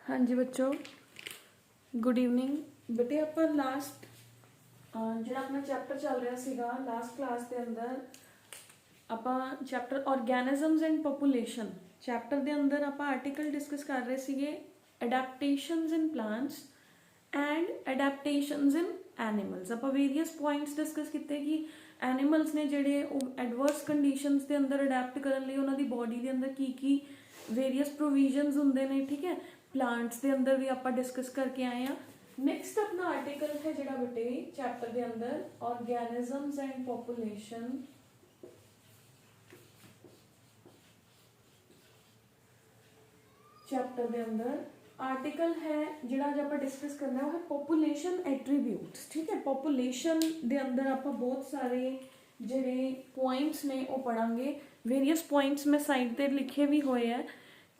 हाँ जी बच्चों, good evening. बेटे ਆਪਾਂ ਲਾਸਟ ਜਿਹੜਾ ਆਪਣਾ ਚੈਪਟਰ ਚੱਲ ਰਿਹਾ ਸੀਗਾ ਲਾਸਟ ਕਲਾਸ ਦੇ ਅੰਦਰ ਆਪਾਂ ਚੈਪਟਰ ਆਰਗੈਨਿਜ਼ਮਸ ਐਂਡ ਪੋਪੂਲੇਸ਼ਨ ਚੈਪਟਰ ਦੇ ਅੰਦਰ ਆਪਾਂ ਆਰਟੀਕਲ ਡਿਸਕਸ ਕਰ ਰਹੇ ਸੀਗੇ ਅਡੈਪਟੇਸ਼ਨਸ ਇਨ ਪਲਾਂਟਸ ਐਂਡ ਅਡੈਪਟੇਸ਼ਨਸ ਇਨ ਐਨੀਮਲਸ। ਆਪਾਂ ਵੇਰੀਅਸ ਪੁਆਇੰਟਸ ਡਿਸਕਸ ਕੀਤੇ ਕਿ ਐਨੀਮਲਸ ਨੇ ਜਿਹੜੇ ਉਹ ਐਡਵਰਸ ਕੰਡੀਸ਼ਨਸ ਦੇ ਅੰਦਰ ਅਡੈਪਟ ਕਰਨ ਲਈ ਉਹਨਾਂ ਦੀ ਬੋਡੀ ਦੇ ਅੰਦਰ ਕੀ ਵੇਰੀਅਸ ਪ੍ਰੋਵੀਜ਼ਨਸ ਹੁੰਦੇ ਨੇ। ਠੀਕ ਹੈ, प्लांट्स के अंदर भी आप डिस्कस करके आए हैं। नेक्स्ट अपना आर्टिकल है जिहड़ा बेटे चैप्टर के अंदर ऑर्गेनिजम्स एंड पॉपुलेशन। चैप्टर के अंदर आर्टिकल है जिहड़ा अज आप डिस्कस करना है पॉपुलेशन एट्रीब्यूट्स। ठीक है, पॉपुलेशन के अंदर आप बहुत सारे जिहड़े पॉइंट्स ने वो पढ़ांगे। वेरियस पॉइंट्स मैं साइड पर लिखे भी हुए हैं।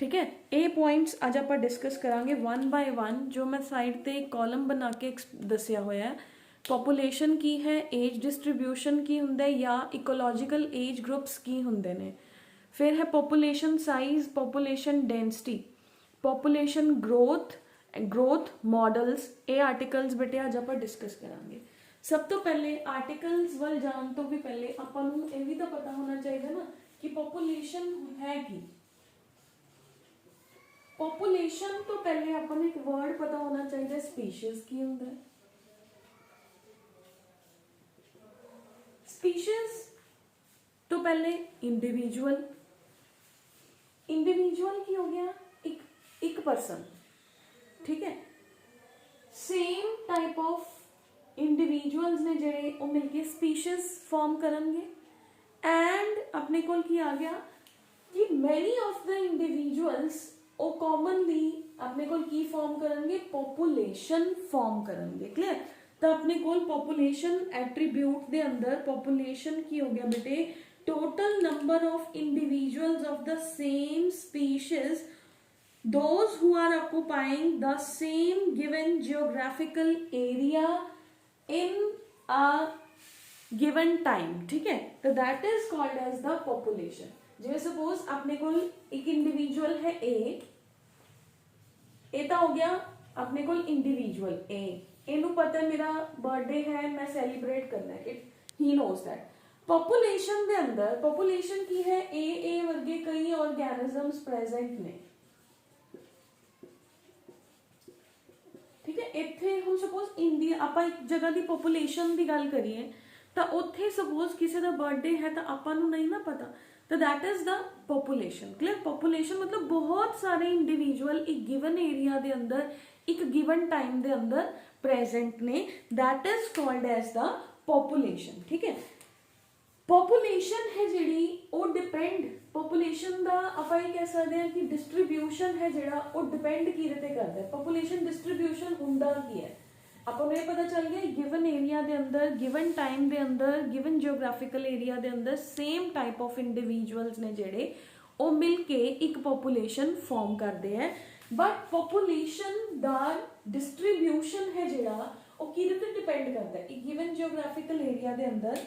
ठीक है, ये पॉइंट्स अज आप डिस्कस करांगे वन बाय वन, जो मैं साइड ते एक कॉलम बना के दसिया होया है। पॉपुलेशन की है, एज डिस्ट्रीब्यूशन की हुंदा है या इकोलॉजिकल एज ग्रुप्स की हुंदे ने। फिर है population size, population density, population growth models. ये आर्टिकल्स बेटे अज आप डिस्कस करांगे। सब तो पहले आर्टिकल्स वाल जान तो भी पहले आपां नूं ये भी तो पता होना चाहिए ना कि पॉपुलेशन है की। पॉपुलेशन तो पहले अपन एक वर्ड पता होना चाहिए स्पीशीज की होंगे। स्पीशीज तो पहले इंडिविजुअल की हो गया एक पर्सन। ठीक है, सेम टाइप ऑफ इंडिविजुअल्स ने जेडे वो मिलके स्पीशीज फॉर्म करेंगे। एंड अपने को आ गया कि मैनी ऑफ द इंडिविजुअल्स वो कॉमनली अपने को की फॉर्म करेंगे, पॉपुलेशन फॉर्म करेंगे। क्लियर, तो अपने को पॉपुलेशन एट्रीब्यूट दे अंदर पॉपुलेशन की हो गया बेटे total number of individuals of the same species those who are occupying the same given geographical area in a given time. ठीक है, तो that is called as the population. जिਵੇਂ सपोज अपने को एक इंडिविजुअल है ए तो हो गया अपने को इंडिविजुअल एनू पता है मेरा बर्थडे है, मैं सेलिब्रेट करना है, ही नोज दैट। पॉपुलेशन के अंदर पॉपुलेशन की है ए वर्गे कई ऑर्गेनिजम्स प्रेजेंट ने। ठीक है, इत्थे हम सपोज इंडिया आप एक जगह की पॉपुलेशन की गल करिए तो उत्थे सपोज किसी का बर्थडे है तो आपां नूं नहीं ना पता, तो that is the population. Clear, population मतलब बहुत सारे इंडिविजुअल एक गिवन एरिया दे अंदर एक गिवन टाइम दे अंदर प्रेजेंट ने, that is called as the population. ठीक है, पॉपुलेशन है जिहड़ी वो डिपेंड पॉपुलेशन दा आपां ये कह सकते हैं कि डिस्ट्रीब्यूशन है जिहड़ा वो डिपेंड किहदे ते करदा है। पॉपुलेशन डिस्ट्रीब्यूशन हुंदा की है आपको ये पता चल गया, गिवन एरिया के अंदर गिवन टाइम के अंदर गिवन जियोग्राफिकल एरिया के अंदर सेम टाइप ऑफ इंडिविजुअल्स ने जेडे वो मिलके एक पॉपुलेशन फॉर्म करते हैं। बट पॉपुलेशन दा डिस्ट्रीब्यूशन है जेड़ा वो किहदे ते डिपेंड करता है, एक गिवन जियोग्राफिकल एरिया के अंदर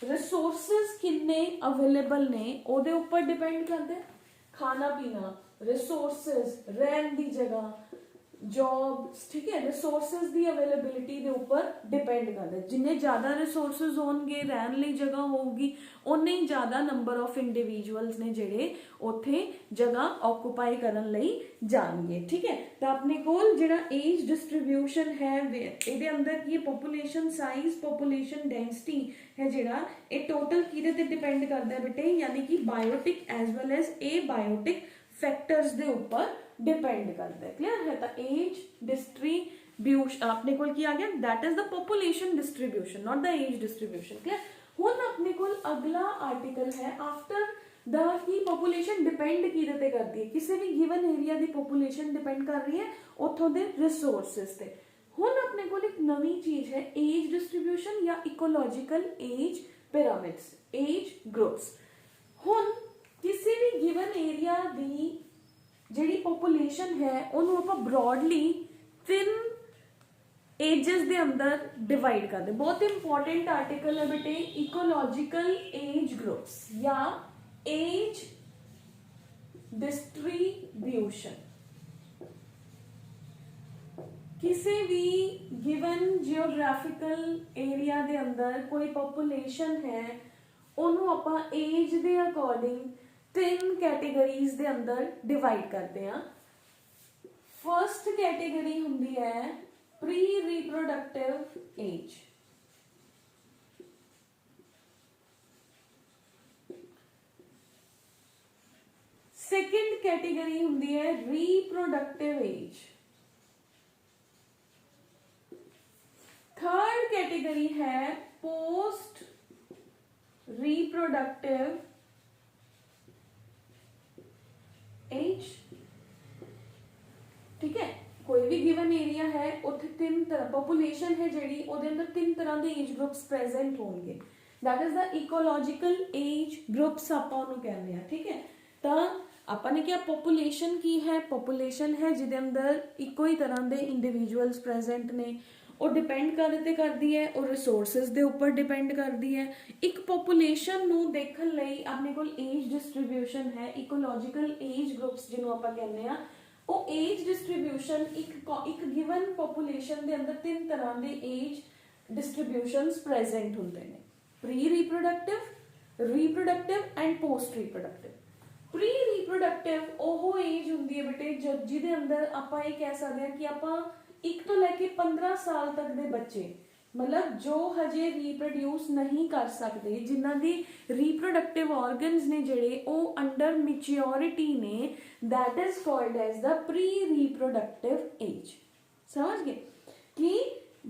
रिसोर्सेज किन्ने अवेलेबल ने ओदे ऊपर डिपेंड करते हैं। खाना पीना, रिसोर्सेज, रहने की जगह, जॉब्स, ठीक है, रिसोर्सेज की अवेलेबिलिटी के ऊपर डिपेंड करता है। जिन्ने ज़्यादा रिसोर्सेज होंगे, रहने लई जगह होगी, उन्ने ही ज़्यादा नंबर ऑफ इंडिविजुअल्स ने जेडे उत्थे जगह ऑक्यूपाई करन लई जाणगे। ठीक है, तो अपने कोल जिहड़ा एज डिस्ट्रीब्यूशन है इहदे अंदर की पॉपुलेशन साइज, पॉपुलेशन डेंसिटी है जिहड़ा ये टोटल किहदे ते डिपेंड करता है बेटे, यानी कि biotic as well as abiotic factors दे ऊपर डिपेंड करता है। क्लियर है, तो एज डिस्ट्रीब्यूशन अपने को आ गया, that is the population distribution, not the age distribution. Clear, हुण अपने को अगला आर्टिकल है आफ्टर द की पॉपुलेशन डिपेंड किहदे करती है, किसी भी गिवन एरिया की पॉपुलेशन डिपेंड कर रही है उत्थों दे रिसोर्सेज ते। हुण अपने को एक नवी चीज है एज डिस्ट्रीब्यूशन या ecological age pyramids, age groups. हुण किसी भी गिवन एरिया की जिहड़ी पॉपुलेशन है उन्होंने आप ब्रॉडली 3 एजेस दे अंदर डिवाइड कर दे। बहुत इंपॉर्टेंट आर्टिकल है बेटे इकोलॉजिकल एज ग्रुप्स या एज डिस्ट्रीब्यूशन। ਕਿਸੇ ਵੀ ਗਿਵਨ ਜਿਓਗ੍ਰਾਫਿਕਲ ਏਰੀਆ ਦੇ ਅੰਦਰ ਕੋਈ ਪੋਪੂਲੇਸ਼ਨ ਹੈ, ਉਹਨੂੰ ਆਪਾਂ ਏਜ ਦੇ ਅਕੋਰਡਿੰਗ 3 ਕੈਟੇਗਰੀਜ਼ ਦੇ ਅੰਦਰ ਡਿਵਾਈਡ ਕਰਦੇ ਹਾਂ। ਫਰਸਟ ਕੈਟੇਗਰੀ ਹੁੰਦੀ ਹੈ pre reproductive age. Second category ਹੁੰਦੀ ਹੈ ਰੀਪਰੋਡਕਟਿਵ ਏਜ। थर्ड कैटेगरी है पोस्ट रिप्रोडक्टिव एज। ठीक है, कोई भी गिवन एरिया है उत्थे 3 तरह पॉपुलेशन है जेडी ओदे अंदर 3 तरह के एज ग्रुप्स प्रेजेंट होंगे। That is the ecological age groups आपां उहनूं कहंदे आ। ठीक है, तो ਆਪਾਂ ਨੇ ਕਿਹਾ ਪੋਪੂਲੇਸ਼ਨ ਕੀ ਹੈ? ਪੋਪੂਲੇਸ਼ਨ ਹੈ ਜਿਹਦੇ ਅੰਦਰ ਇੱਕੋ ਹੀ ਤਰ੍ਹਾਂ ਦੇ ਇੰਡੀਵਿਜੂਅਲਸ ਪ੍ਰੈਜ਼ੈਂਟ ਨੇ। ਉਹ ਡਿਪੈਂਡ ਕਾਹਦੇ ਤੇ ਕਰਦੀ ਹੈ? ਉਹ ਰਿਸੋਰਸਿਸ ਦੇ ਉੱਪਰ ਡਿਪੈਂਡ ਕਰਦੀ ਹੈ। ਇੱਕ ਪੋਪੂਲੇਸ਼ਨ ਨੂੰ ਦੇਖਣ ਲਈ ਆਪਣੇ ਕੋਲ ਏਜ ਡਿਸਟ੍ਰੀਬਿਊਸ਼ਨ ਹੈ, ਇਕੋਲੋਜੀਕਲ ਏਜ ਗਰੁੱਪਸ ਜਿਹਨੂੰ ਆਪਾਂ ਕਹਿੰਦੇ ਆ। ਉਹ ਏਜ ਡਿਸਟ੍ਰੀਬਿਊਸ਼ਨ ਇੱਕ ਗਿਵਨ ਪੋਪੂਲੇਸ਼ਨ ਦੇ ਅੰਦਰ 3 ਤਰ੍ਹਾਂ ਦੇ ਏਜ ਡਿਸਟ੍ਰੀਬਿਊਸ਼ਨਸ ਪ੍ਰੈਜ਼ੈਂਟ ਹੁੰਦੇ ਨੇ, pre reproductive, reproductive and post reproductive. Pre reproductive ਉਹ ਏਜ ਹੁੰਦੀ ਹੈ ਬੇਟੇ ਜਿਹਦੇ ਅੰਦਰ ਆਪਾਂ ਇਹ ਕਹਿ ਸਕਦੇ ਹਾਂ ਕਿ ਆਪਾਂ 1 ਤੋਂ ਲੈ ਕੇ 15 ਸਾਲ ਤੱਕ ਦੇ ਬੱਚੇ, ਮਤਲਬ ਜੋ ਹਜੇ ਰੀਪਰੋਡਿਊਸ ਨਹੀਂ ਕਰ ਸਕਦੇ, ਜਿਨ੍ਹਾਂ ਦੀ ਰੀਪਰੋਡਕਟਿਵ ਆਰਗਨਸ ਨੇ ਜਿਹੜੇ ਉਹ ਅੰਡਰ ਮੈਚਿਓਰਿਟੀ ਨੇ, that is called as the pre reproductive age। ਸਮਝ ਗਏ ਕਿ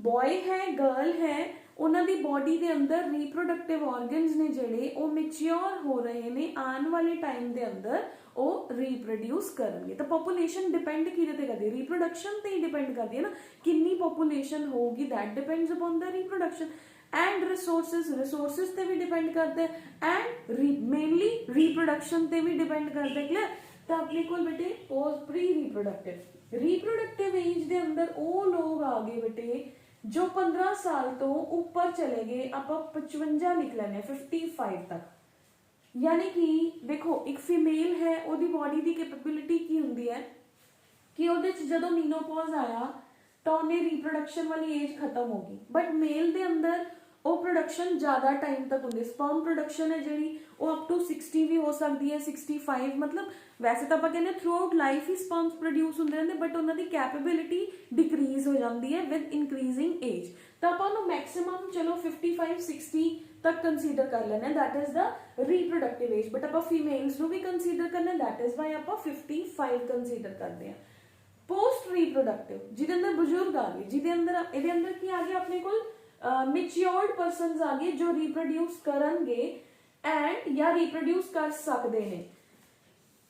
ਬॉय ਹੈ ਗਰਲ ਹੈ, ਉਹਨਾਂ ਦੀ ਬੋਡੀ ਦੇ ਅੰਦਰ ਰੀਪਰੋਡਕਟਿਵ ਆਰਗਨਸ ਨੇ ਜਿਹੜੇ ਉਹ ਮੈਚਿਓਰ ਹੋ ਰਹੇ ਨੇ, ਆਉਣ ਵਾਲੇ ਟਾਈਮ ਦੇ ਅੰਦਰ ਉਹ ਰੀਪਰੋਡਿਊਸ ਕਰਨਗੇ। ਤਾਂ ਪੋਪੂਲੇਸ਼ਨ ਡਿਪੈਂਡ ਕਿਹਦੇ ਤੇ ਕਰਦੀ ਹੈ? ਰੀਪਰੋਡਕਸ਼ਨ ਤੇ ਹੀ ਡਿਪੈਂਡ ਕਰਦੀ ਹੈ ਨਾ, ਕਿੰਨੀ ਪੋਪੂਲੇਸ਼ਨ ਹੋਊਗੀ, that depends upon the reproduction. And resources ਤੇ ਵੀ ਡਿਪੈਂਡ ਕਰਦਾ ਹੈ, ਐਂਡ ਮੇਨਲੀ ਰੀਪਰੋਡਕਸ਼ਨ ਤੇ ਵੀ ਡਿਪੈਂਡ ਕਰਦਾ ਹੈ। ਕਲੀਅਰ? ਤਾਂ ਆਪਣੇ ਕੋਲ ਬੇਟੇ ਪੋਸਟ ਪ੍ਰੀ ਰੀਪਰੋਡਕਟਿਵ ਏਜ ਦੇ ਅੰਦਰ ਉਹ ਲੋਕ ਆ ਗਏ ਬੇਟੇ जो 15 साल तो ऊपर चले गए, आप 55 लिख लेने 55 तक। यानी कि देखो एक फीमेल है, ओदी बॉडी की कैपेबिलिटी की हुंदी है कि ओदे च जदों मीनोपॉज आया तो उन्हें रिप्रोडक्शन वाली एज खत्म होगी, बट मेल दे अंदर ਉਹ ਪ੍ਰੋਡਕਸ਼ਨ ਜ਼ਿਆਦਾ ਟਾਈਮ ਤੱਕ ਹੁੰਦੀ। ਸਪਰਮ ਪ੍ਰੋਡਕਸ਼ਨ ਹੈ ਜਿਹੜੀ ਉਹ ਅਪ ਟੂ 60 ਵੀ ਹੋ ਸਕਦੀ ਹੈ, 65, ਮਤਲਬ ਵੈਸੇ ਤਾਂ ਆਪਾਂ ਕਹਿੰਦੇ ਥਰੂ ਆਊਟ ਲਾਈਫ ਹੀ ਸਪਰਮਸ ਪ੍ਰੋਡਿਊਸ ਹੁੰਦੇ ਰਹਿੰਦੇ, ਬਟ ਉਹਨਾਂ ਦੀ ਕੈਪੇਬਿਲਿਟੀ ਡਿਕਰੀਜ਼ ਹੋ ਜਾਂਦੀ ਹੈ ਵਿਦ ਇਨਕਰੀਜ਼ਿੰਗ ਏਜ। ਤਾਂ ਆਪਾਂ ਉਹਨੂੰ ਮੈਕਸਿਮਮ ਚਲੋ 55, 60 ਤੱਕ ਕੰਸੀਡਰ ਕਰ ਲੈਂਦੇ, that is the reproductive age. But ਆਪਾਂ ਫੀਮੇਲਸ ਨੂੰ ਵੀ ਕੰਸੀਡਰ ਕਰਨਾ, ਦੈਟ ਇਜ਼ ਵਾਈ ਆਪਾਂ 55 ਕੰਸੀਡਰ ਕਰਦੇ ਹਾਂ। ਪੋਸਟ ਰੀਪਰੋਡਕਟਿਵ ਜਿਹਦੇ ਅੰਦਰ ਬਜ਼ੁਰਗ ਆ ਗਏ, ਜਿਹਦੇ ਅੰਦਰ ਇਹਦੇ ਅੰਦਰ ਕੀ ਆ ਗਿਆ ਆਪਣੇ ਕੋਲ? ਮੈਚਿਓਰਡ ਪਰਸਨਸ ਆ ਗਏ ਜੋ ਰੀਪਰੋਡਿਊਸ ਕਰਨਗੇ ਐਂਡ ਜਾਂ ਰੀਪਰੋਡਿਊਸ ਕਰ ਸਕਦੇ ਨੇ।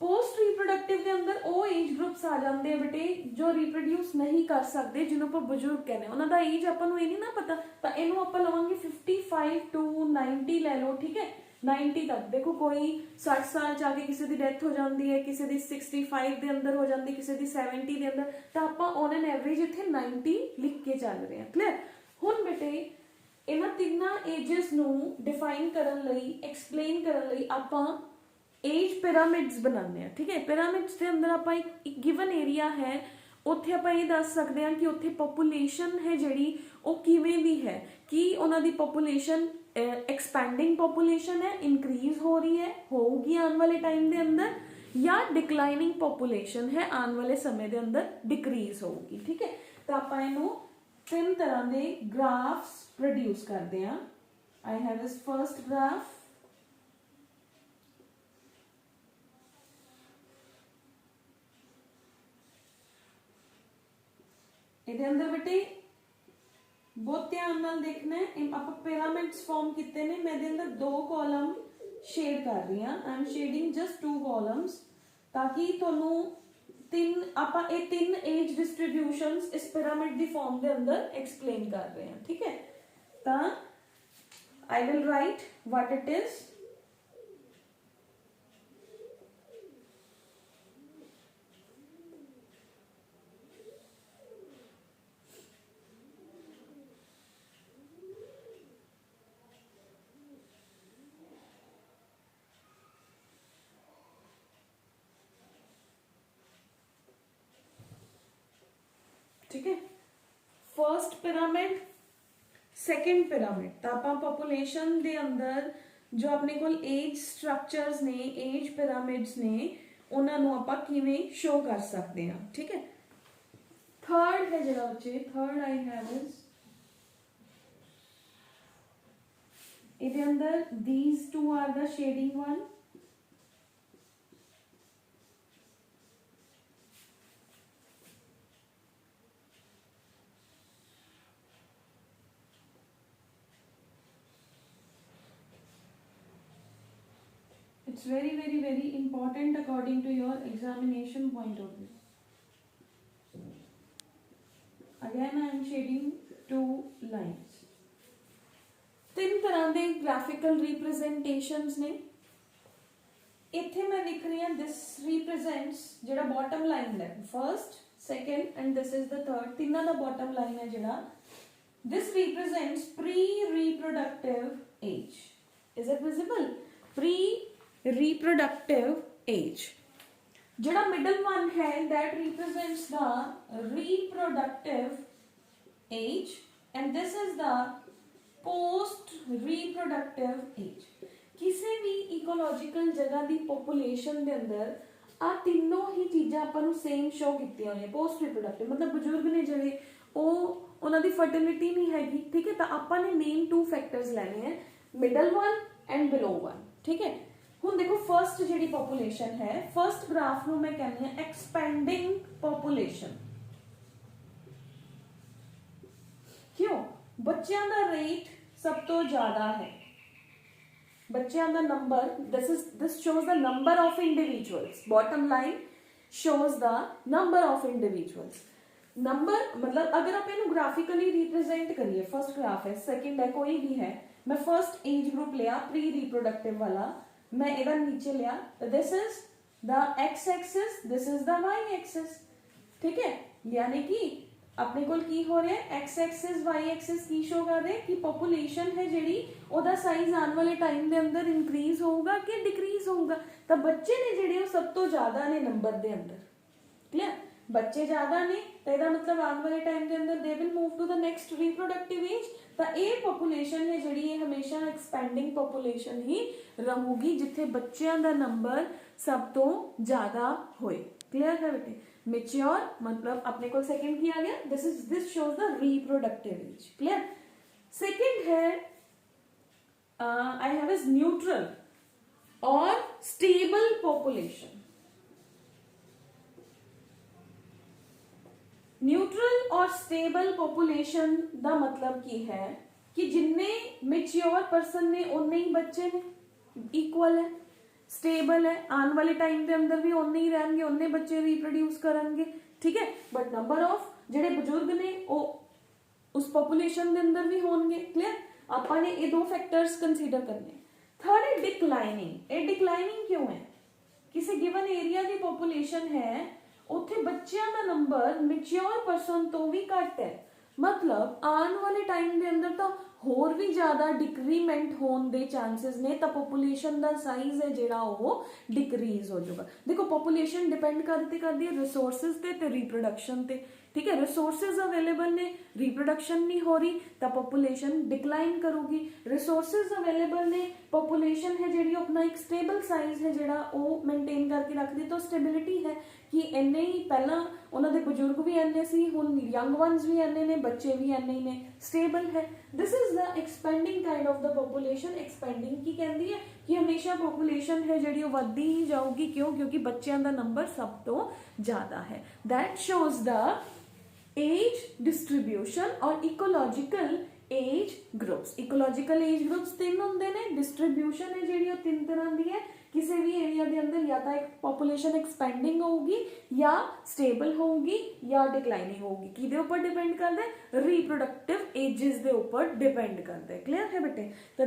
ਪੋਸਟ ਰੀਪਰੋਡਕਟਿਵ ਦੇ ਅੰਦਰ ਉਹ ਏਜ ਗਰੁੱਪਸ ਆ ਜਾਂਦੇ ਆ ਬੇਟੇ ਜੋ ਰੀਪਰੋਡਿਊਸ ਨਹੀਂ ਕਰ ਸਕਦੇ, ਜਿਹਨੂੰ ਆਪਾਂ ਬਜ਼ੁਰਗ ਕਹਿੰਦੇ। ਉਹਨਾਂ ਦਾ ਏਜ ਆਪਾਂ ਨੂੰ ਇਹ ਨਹੀਂ ਨਾ ਪਤਾ, ਤਾਂ ਇਹਨੂੰ ਆਪਾਂ ਲਵਾਂਗੇ 55 to 90 ਲੈ ਲਓ। ਠੀਕ ਹੈ, 90 ਤੱਕ। ਦੇਖੋ ਕੋਈ 60 ਸਾਲ ਚ ਆ ਕੇ ਕਿਸੇ ਦੀ ਡੈਥ ਹੋ ਜਾਂਦੀ ਹੈ, ਕਿਸੇ ਦੀ 65 ਦੇ ਅੰਦਰ ਹੋ ਜਾਂਦੀ, ਕਿਸੇ ਦੀ 70 ਦੇ ਅੰਦਰ, ਤਾਂ ਆਪਾਂ ਔਨ ਐਨ ਐਵਰੇਜ ਇੱਥੇ 90 ਲਿਖ ਕੇ ਚੱਲ ਰਹੇ ਹਾਂ। ਕਲੀਅਰ? ਹੁਣ ਬੇਟੇ ਇਹਨਾਂ ਤਿੰਨਾਂ ਏਜਸ ਨੂੰ ਡਿਫਾਈਨ ਕਰਨ ਲਈ, ਐਕਸਪਲੇਨ ਕਰਨ ਲਈ ਆਪਾਂ ਏਜ ਪਿਰਾਮਿਡਸ ਬਣਾਉਂਦੇ ਆ। ਠੀਕ ਹੈ, ਪਿਰਾਮਿਡਸ ਦੇ ਅੰਦਰ ਆਪਾਂ ਇੱਕ ਗਿਵਨ ਏਰੀਆ ਹੈ, ਉੱਥੇ ਆਪਾਂ ਇਹ ਦੱਸ ਸਕਦੇ ਹਾਂ ਕਿ ਉੱਥੇ ਪੋਪੂਲੇਸ਼ਨ ਹੈ ਜਿਹੜੀ ਉਹ ਕਿਵੇਂ ਦੀ ਹੈ, ਕਿ ਉਹਨਾਂ ਦੀ ਪੋਪੂਲੇਸ਼ਨ ਐਕਸਪੈਂਡਿੰਗ ਪੋਪੂਲੇਸ਼ਨ ਹੈ, ਇਨਕਰੀਜ਼ ਹੋ ਰਹੀ ਹੈ, ਹੋਊਗੀ ਆਉਣ ਵਾਲੇ ਟਾਈਮ ਦੇ ਅੰਦਰ, ਜਾਂ ਡਿਕਲਾਈਨਿੰਗ ਪੋਪੂਲੇਸ਼ਨ ਹੈ, ਆਉਣ ਵਾਲੇ ਸਮੇਂ ਦੇ ਅੰਦਰ ਡਿਕਰੀਜ਼ ਹੋਊਗੀ। ਠੀਕ ਹੈ, ਤਾਂ ਆਪਾਂ ਇਹਨੂੰ 3 ਤਰ੍ਹਾਂ ਦੇ ਗ੍ਰਾਫਸ ਪ੍ਰੋਡਿਊਸ ਕਰਦੇ ਹਾਂ। I have this first graph, ਇਹਦੇ ਅੰਦਰ ਬੇਟੇ ਬਹੁਤ ਧਿਆਨ ਨਾਲ ਦੇਖਣਾ ਹੈ। ਆਪਾਂ ਪਿਰਾਮਿਡਸ ਫਾਰਮ ਕੀਤੇ ਨੇ, ਮੈਂ ਇਹਦੇ ਅੰਦਰ 2 ਕਾਲਮ ਸ਼ੇਡ ਕਰ ਰਹੀ ਹਾਂ। I am shading just 2 columns ਤਾਂ ਕਿ ਤੁਹਾਨੂੰ ਆਪਾਂ ਇਹ 3 ਏਜ ਡਿਸਟ੍ਰੀਬਿਊਸ਼ਨਸ ਇਸ ਪਿਰਾਮਿਡ ਦੀ ਫਾਰਮ ਦੇ ਅੰਦਰ ਐਕਸਪਲੇਨ ਕਰ ਰਹੇ ਹਾਂ। ਠੀਕ ਹੈ, ਤਾਂ I will write what it is. ठीक है, फर्स्ट पिरामिड सेकंड पिरामिड तो आप पॉपुलेशन दे अंदर जो अपने को एज स्ट्रक्चर्स ने एज पिरामिड्स ने उन्होंने आप किवें शो कर सकते हैं ठीक है। थर्ड है जरा बच्चे थर्ड आई हैव इज इधर अंदर these two are the shading one it's very important according to your examination point of view. Again I am shading two lines. तीन तरह के graphical representations ने इत्थे मैं लिख रही हूँ this represents जेड़ा bottom line है first second and this is the third तीनों का bottom line है जेड़ा this represents pre-reproductive age. Is it visible? Pre-reproductive age. जेड़ा middle one है that represents the reproductive age and this is the post reproductive age. किसी भी ecological जगह दी population दे अंदर आ तीनों ही चीज़ां अपन ਨੂੰ सेम शो कीतियां होईयां पोस्ट रिप्रोडक्टिव मतलब बजुर्ग ने ਜਿਹੜੇ ਉਹ ਉਹਨਾਂ ਦੀ फर्टिलिटी नहीं हैगी ठीक है तो ਆਪਾਂ ने मेन टू फैक्टर्स ਲੈਣੇ हैं middle one and below one ठीक है। ਹੁਣ देखो फर्स्ट ਜਿਹੜੀ पॉपुलेशन है फर्स्ट ग्राफ ਨੂੰ मैं कहनी है एक्सपेंडिंग पॉपुलेशन क्यों बच्चों का रेट सब तो ज्यादा है बच्चों का number this shows the number of individuals bottom line shows the number of individuals number मतलब अगर आप इन्हें ग्राफिकली रिप्रेजेंट करिए फर्स्ट ग्राफ है सेकंड है कोई भी है मैं फर्स्ट एज ग्रुप लिया प्री रिप्रोडक्टिव वाला मैं इधर नीचे लिया this is the X axis this is the Y axis ठीक है यानी कि अपने कोल की हो रहा है एक्स एक्सिस वाई एक्सिस की शो कर रहे हैं कि पॉपुलेशन है जेडी ओदा साइज आने वाले टाइम दे अंदर इंक्रीज होगा कि डिक्रीज होगा तो बच्चे ने जेडे वो सब तो ज्यादा ने नंबर दे अंदर क्लियर बच्चे ज्यादा ने तो ਇਹਦਾ मतलब आने वाले टाइम के अंदर they will move to the next reproductive age तो ये पॉपुलेशन है जिहड़ी ये हमेशा एक्सपेंडिंग पॉपुलेशन ही रहूगी जिथे बच्चों का नंबर सब तो ज्यादा होए क्लियर है बेटे मेच्योर मतलब अपने को सेकंड किया गया this shows the reproductive age clear. Second है आई हैव इज न्यूट्रल और स्टेबल पॉपुलेशन न्यूट्रल और स्टेबल पॉपुलेशन का मतलब की है कि जिन्ने मेच्योर पर्सन ने उन्ने ही बच्चे ने इक्वल है स्टेबल है आने वाले टाइम के अंदर भी उन्ने ही रहेंगे उन्ने बच्चे रिप्रोड्यूस करेंगे ठीक है बट नंबर ऑफ जेडे बुजुर्ग ने वो उस पॉपुलेशन के अंदर भी होंगे क्लियर आपने ये दो फैक्टर्स कंसीडर करने। थर्ड है डिक्लाइनिंग ये डिक्लाइनिंग क्यों है किसी गिवन एरिया की पॉपुलेशन है उत्थे बच्चों का नंबर मेच्योर पर्सन तो भी घट है मतलब आने वाले टाइम के अंदर तो होर भी ज्यादा डिक्रीमेंट होने दे चांसेस ने तो पॉपुलेशन का साइज है जिहड़ा वो डिक्रीज हो जाएगा। देखो पॉपुलेशन डिपेंड करती है रिसोर्सेज ते रिप्रोडक्शन ते ठीक है रिसोर्सेज अवेलेबल ने रिप्रोडक्शन नहीं हो रही तो पॉपुलेशन डिक्लाइन करूगी रिसोर्सेज अवेलेबल ने पॉपुलेशन है जी अपना एक स्टेबल साइज है जिहड़ा वो मेनटेन करके रखती तो स्टेबिलिटी है कि इन्ने ही पहला उन्होंने बुजुर्ग भी इन्ने सी हुण यंग वंस भी इन्ने ने बच्चे भी इन्ने ही ने स्टेबल है this is the expanding kind of the population expanding की कहती है कि हमेशा पॉपुलेशन है जी वो वधदी ही जाऊगी क्यों क्योंकि बच्चों का नंबर सब तो ज्यादा है that shows the age distribution और ecological age groups ecological age groups तीन होंगे ने डिस्ट्रीब्यूशन है जी तीन तरह की है किसी भी एरिया के अंदर या तो एक पॉपुलेशन एक्सपेंडिंग होगी या स्टेबल होगी या डिक्लाइनिंग होगी किदे ऊपर डिपेंड करता है रिप्रोडक्टिव एजेस दे ऊपर डिपेंड करता है क्लियर है बेटे तो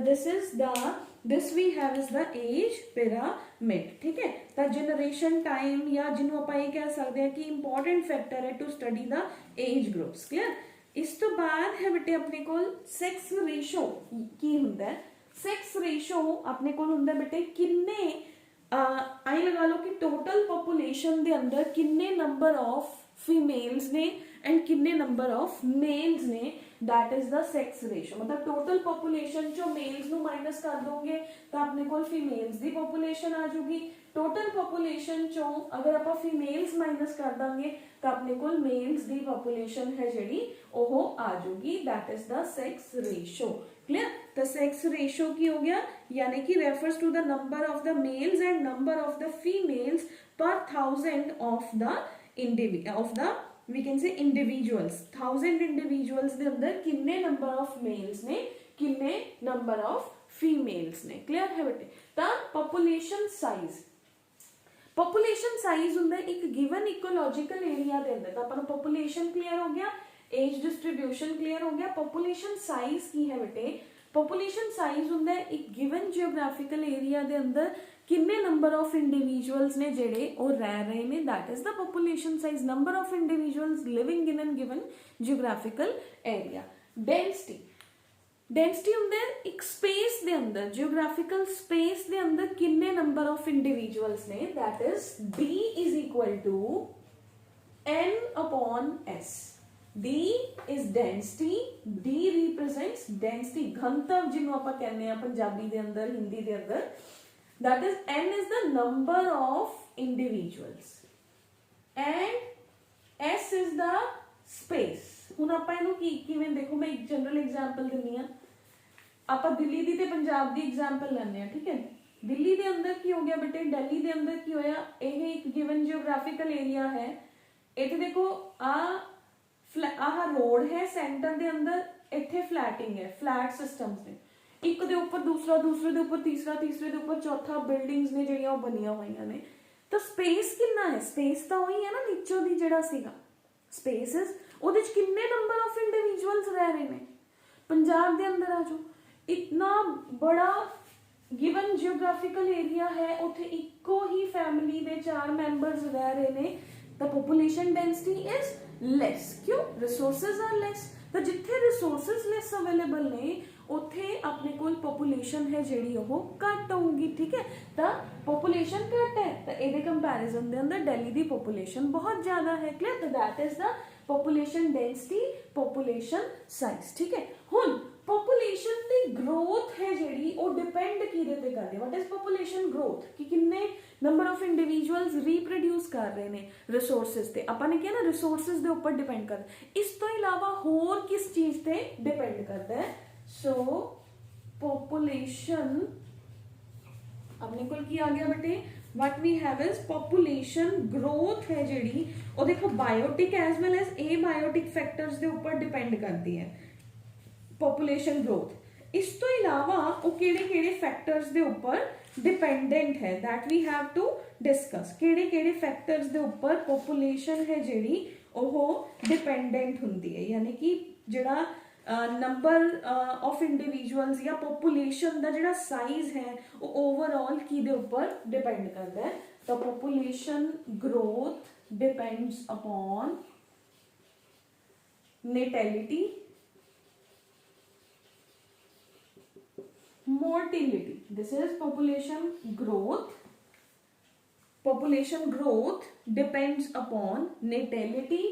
this we have is the age pyramid ठीक है तो जनरेशन टाइम या जिन्हों आप ये कह सकते हैं कि इंपॉर्टेंट फैक्टर है to study the age groups clear. इस तो बाद है बेटे अपने को सेक्स रेशो की हुंदा है सेक्स रेशो अपने को हुंदा बेटे किन्ने आई लगा लो कि टोटल पॉपुलेशन दे अंदर किन्ने नंबर ऑफ फीमेल्स ने एंड किन्ने नंबर ऑफ मेल्स ने, that is the sex ratio. मतलब टोटल पॉपुलेशन चो मेल्स नु माइनस कर दोगे तो अपने को फीमेल्स दी पॉपुलेशन आ जाऊगी। टोटल पॉपुलेशन चो अगर आप फीमेल्स माइनस कर देंगे तो अपने को मेल्स दी पॉपुलेशन है जी वो आ जाऊगी, that is the sex ratio. Clear? तो सेक्स रेशो की हो गया, यानी कि refers to the number of the males and number of the females per 1000 of the we can say individuals। 1000 individuals ਦੇ ਅੰਦਰ ਕਿੰਨੇ ਨੰਬਰ ਆਫ ਮੇਲਸ ਨੇ, ਕਿੰਨੇ ਨੰਬਰ ਆਫ ਫੀਮੇਲਸ ਨੇ। ਕਲੀਅਰ ਹੈ ਬੇਟੇ? ਤਾਂ ਪੋਪੂਲੇਸ਼ਨ ਸਾਈਜ਼ ਹੁੰਦਾ ਇੱਕ ਗਿਵਨ ਇਕੋਲੋਜੀਕਲ ਏਰੀਆ ਦੇ ਅੰਦਰ। ਤਾਂ ਆਪਾਂ ਨੂੰ ਪੋਪੂਲੇਸ਼ਨ ਕਲੀਅਰ ਹੋ ਗਿਆ, ਏਜ ਡਿਸਟ੍ਰੀਬਿਊਸ਼ਨ ਕਲੀਅਰ ਹੋ ਗਿਆ। ਪੋਪੂਲੇਸ਼ਨ ਸਾਈਜ਼ ਕੀ ਹੈ ਬੇਟੇ? ਪੋਪੂਲੇਸ਼ਨ ਸਾਈਜ਼ ਹੁੰਦਾ ਇੱਕ ਗਿਵਨ ਜਿਓਗ੍ਰਾਫਿਕਲ ਏਰੀਆ ਦੇ ਅੰਦਰ किन्ने नंबर ऑफ इंडिविजुअल्स ने जेड़े और रह रहे ने, that is the population size, number of individuals living in an given geographical area. Density हुंदा है एक स्पेस दे अंदर, जियोग्राफिकल स्पेस दे अंदर किन्ने नंबर ऑफ इंडिविजुअल्स ने, that is D is equal to N upon S। D is density, D represents density, घनत्व जिन्हों आपां कहने आ पंजाबी दे अंदर, हिंदी दे अंदर। That is N is the number of individuals and S is the space। ਹੁਣ ਆਪਾਂ ਇਹਨੂੰ ਕਿਵੇਂ ਦੇਖੋ, ਮੈਂ ਇੱਕ ਜਨਰਲ ਐਗਜ਼ਾਮਪਲ ਦਿੰਨੀ ਆ। ਆਪਾਂ ਦਿੱਲੀ ਦੀ ਤੇ ਪੰਜਾਬ ਦੀ ਐਗਜ਼ਾਮਪਲ ਲੈਣੇ ਆ, ਠੀਕ ਹੈ? ਦਿੱਲੀ ਦੇ ਅੰਦਰ ਕੀ ਹੋ ਗਿਆ ਬੇਟੇ, ਦਿੱਲੀ ਦੇ ਅੰਦਰ ਕੀ ਹੋਇਆ, ਇਹ ਇੱਕ ਗਿਵਨ ਜਿਓਗ੍ਰਾਫਿਕਲ ਏਰੀਆ ਹੈ। ਇੱਥੇ ਦੇਖੋ ਆਹ ਰੋਡ ਹੈ ਸੈਂਟਰ ਦੇ ਅੰਦਰ, ਇੱਥੇ ਫਲੈਟਿੰਗ ਹੈ, ਫਲੈਟ ਸਿਸਟਮਸ ਨੇ, ਇੱਕ ਦੇ ਉੱਪਰ ਦੂਸਰਾ, ਦੂਸਰੇ ਦੇ ਉੱਪਰ ਤੀਸਰਾ, ਤੀਸਰੇ ਦੇ ਉੱਪਰ ਚੌਥਾ, ਬਿਲਡਿੰਗਸ ਨੇ ਜਿਹੜੀਆਂ ਉਹ ਬਣੀਆਂ ਹੋਈਆਂ ਨੇ। ਤਾਂ ਸਪੇਸ ਕਿੰਨਾ ਹੈ? ਸਪੇਸ ਤਾਂ ਉਹੀ ਹੈ ਨਾ ਨੀਚੋਂ ਦੀ ਜਿਹੜਾ ਸੀਗਾ ਸਪੇਸਿਸ, ਉਹਦੇ ਚ ਕਿੰਨੇ ਨੰਬਰ ਆਫ ਇੰਡੀਵਿਜੂਅਲਸ ਰਹਿ ਰਹੇ ਨੇ। ਪੰਜਾਬ ਦੇ ਅੰਦਰ ਆ ਜੋ ਇਤਨਾ ਬੜਾ ਗਿਵਨ ਜਿਓਗ੍ਰਾਫਿਕਲ ਏਰੀਆ ਹੈ, ਉੱਥੇ ਇੱਕੋ ਹੀ ਫੈਮਿਲੀ ਦੇ 4 ਮੈਂਬਰਸ ਰਹਿ ਰਹੇ ਨੇ, ਤਾਂ ਪੋਪੂਲੇਸ਼ਨ ਡੈਂਸਿਟੀ ਇਜ਼ ਲੈਸ। ਕਿਉਂ? ਰਿਸੋਰਸਿਸ ਆਰ ਲੈਸ। ਤਾਂ ਜਿੱਥੇ ਰਿਸੋਰਸਿਸ ਲੈਸ ਅਵੇਲੇਬਲ ਨੇ ਉੱਥੇ ਆਪਣੇ ਕੋਲ ਪੋਪੂਲੇਸ਼ਨ ਹੈ ਜਿਹੜੀ ਉਹ ਘੱਟ ਹੋਊਗੀ, ਠੀਕ ਹੈ? ਤਾਂ ਪੋਪੂਲੇਸ਼ਨ ਘੱਟ ਹੈ ਤਾਂ ਇਹਦੇ ਕੰਪੈਰੀਜ਼ਨ ਦੇ ਅੰਦਰ ਦਿੱਲੀ ਦੀ ਪੋਪੂਲੇਸ਼ਨ ਬਹੁਤ ਜ਼ਿਆਦਾ ਹੈ। ਕਲੀਅਰ? ਤਾਂ that is the population density, population size, ਠੀਕ ਹੈ? ਹੁਣ ਪੋਪੂਲੇਸ਼ਨ ਦੀ ਗਰੋਥ ਹੈ ਜਿਹੜੀ ਉਹ ਡਿਪੈਂਡ ਕਿਹਦੇ ਤੇ ਕਰਦੀ ਹੈ? What is population growth? ਕਿ ਕਿੰਨੇ ਨੰਬਰ ਆਫ ਇੰਡੀਵਿਜੂਅਲਸ ਰੀਪਰੋਡਿਊਸ ਕਰ ਰਹੇ ਨੇ ਰਿਸੋਰਸਿਸ ਤੇ। ਆਪਾਂ ਨੇ ਕਿਹਾ ਨਾ ਰਿਸੋਰਸਿਸ ਦੇ ਉੱਪਰ ਡਿਪੈਂਡ ਕਰਦਾ। ਇਸ ਤੋਂ ਇਲਾਵਾ ਹੋਰ ਕਿਸ ਚੀਜ਼ ਤੇ ਡਿਪੈਂਡ ਕਰਦਾ ਹੈ? सो population अपने को की आ गया बेटे, what we have is population growth है जेड़ी वो देखो biotic as well as abiotic factors दे ऊपर डिपेंड करती है population growth। इस तो इलावा वो केड़े फैक्टर्स दे ऊपर डिपेंडेंट है, that we have to discuss। केड़े फैक्टर्स दे ऊपर population है जेड़ी वो डिपेंडेंट हुंदी है, यानी कि जेड़ा नंबर ऑफ इंडिविजुअल्स या पॉपुलेशन का जो साइज है वो ओवरऑल की दे ऊपर डिपेंड करता है। तो population growth depends upon natality, mortality. This is population growth. Population growth depends upon natality,